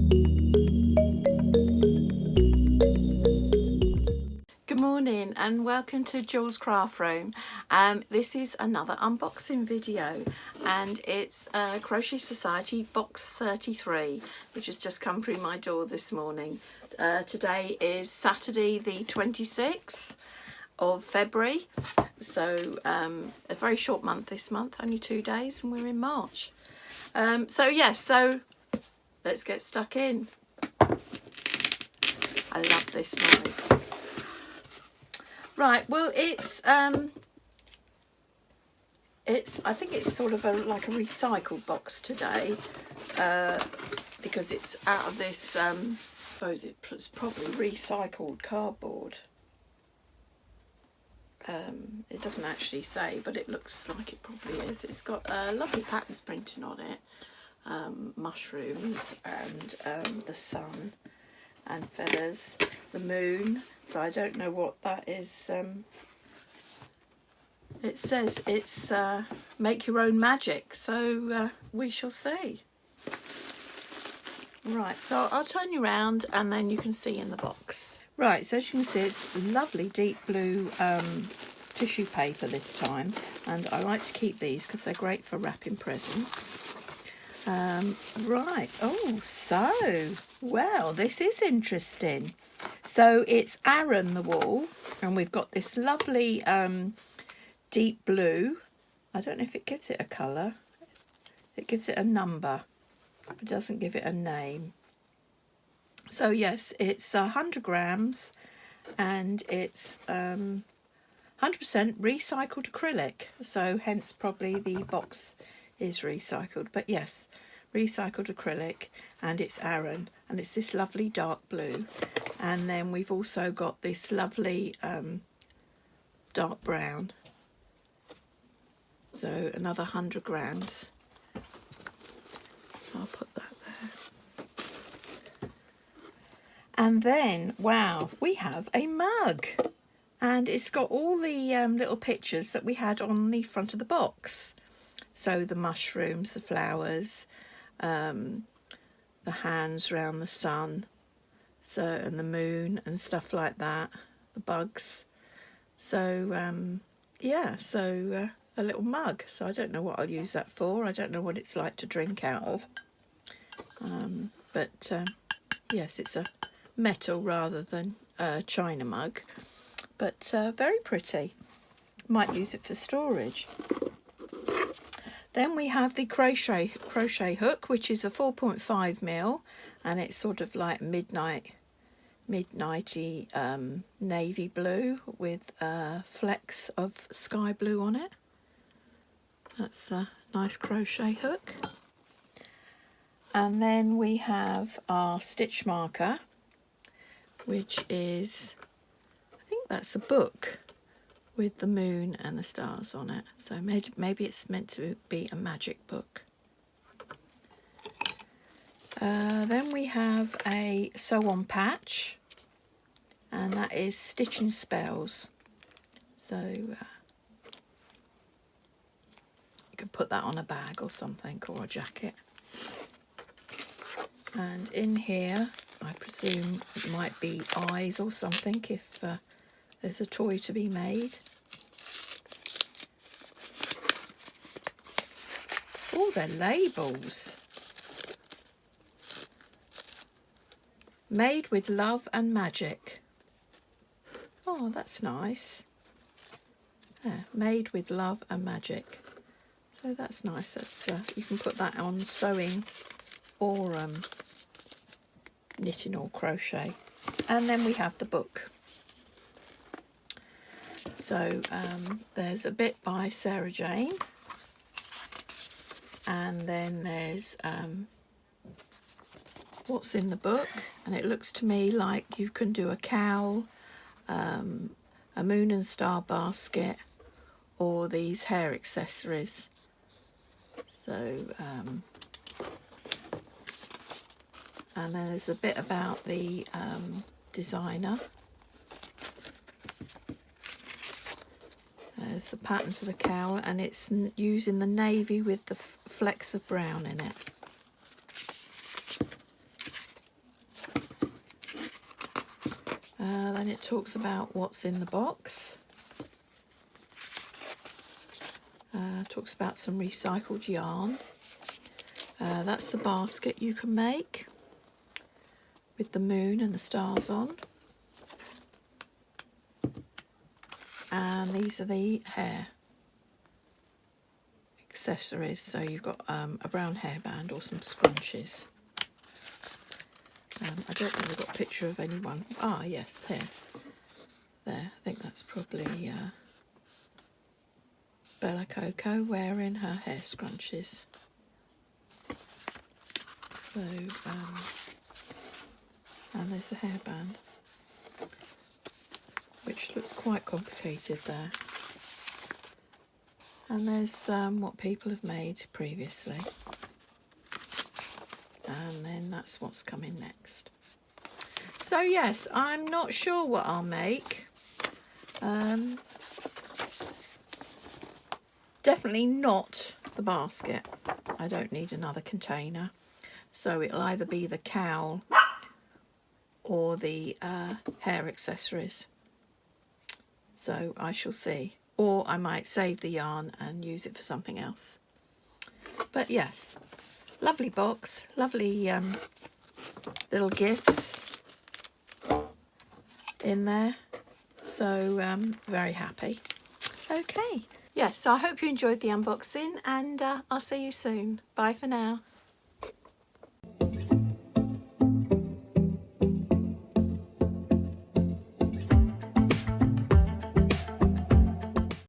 Good morning and welcome to Jules Craft Room. This is another unboxing video and it's Crochet Society box 33, which has just come through my door this morning. Today is Saturday the 26th of February, so a very short month this month, only 2 days, and we're in March. So let's get stuck in. I love this noise. Right, well, I think it's sort of like a recycled box today, because it's out of this, I suppose it's probably recycled cardboard. It doesn't actually say, but it looks like it probably is. It's got lovely patterns printed on it, mushrooms and the sun and feathers, the moon. So I don't know what that is. It says it's make your own magic, so we shall see. Right, so I'll turn you around and then you can see in the box. Right, so as you can see, it's lovely deep blue tissue paper this time, and I like to keep these because they're great for wrapping presents. Right, oh, so, well, this is interesting. So it's Aran the wool, and we've got this lovely deep blue. I don't know if it gives it a colour. It gives it a number, but it doesn't give it a name. So yes, it's 100 grams, and it's 100% recycled acrylic, so hence probably the box is recycled, but yes, recycled acrylic, and it's Aran, and it's this lovely dark blue. And then we've also got this lovely dark brown, so another 100 grams. I'll put that there. And then, wow, we have a mug, and it's got all the little pictures that we had on the front of the box. So the mushrooms, the flowers, the hands round the sun, so, and the moon and stuff like that, the bugs. So yeah, so a little mug. So I don't know what I'll use that for. I don't know what it's like to drink out of. But yes, it's a metal rather than a china mug, but very pretty. Might use it for storage. Then we have the crochet hook, which is a 4.5mm, and it's sort of like midnighty navy blue with flecks of sky blue on it. That's a nice crochet hook. And then we have our stitch marker, which is, I think that's a book with the moon and the stars on it. So maybe it's meant to be a magic book. Then we have a sew on patch, and that is Stitching Spells. So you could put that on a bag or something, or a jacket. And in here, I presume it might be eyes or something if there's a toy to be made. Oh, they're labels. Made with love and magic. Oh, that's nice. There, made with love and magic. So that's nice. That's you can put that on sewing or knitting or crochet. And then we have the book. So there's a bit by Sarah Jane, and then there's what's in the book, and it looks to me like you can do a cowl, a moon and star basket, or these hair accessories. So and then there's a bit about the designer. There's the pattern for the cowl, and it's using the navy with the flecks of brown in it. Then it talks about what's in the box. Talks about some recycled yarn. That's the basket you can make with the moon and the stars on. And these are the hair accessories. So you've got a brown hairband or some scrunchies. I don't think we've got a picture of anyone. Ah, yes, there. I think that's probably Bella Coco wearing her hair scrunchies. So, and there's a hairband, which looks quite complicated there. And there's what people have made previously. And then that's what's coming next. So yes, I'm not sure what I'll make. Definitely not the basket. I don't need another container. So it'll either be the cowl or the hair accessories. So I shall see. Or I might save the yarn and use it for something else. But yes, lovely box, lovely little gifts in there. So very happy. Okay. Yes, so I hope you enjoyed the unboxing, and I'll see you soon. Bye for now.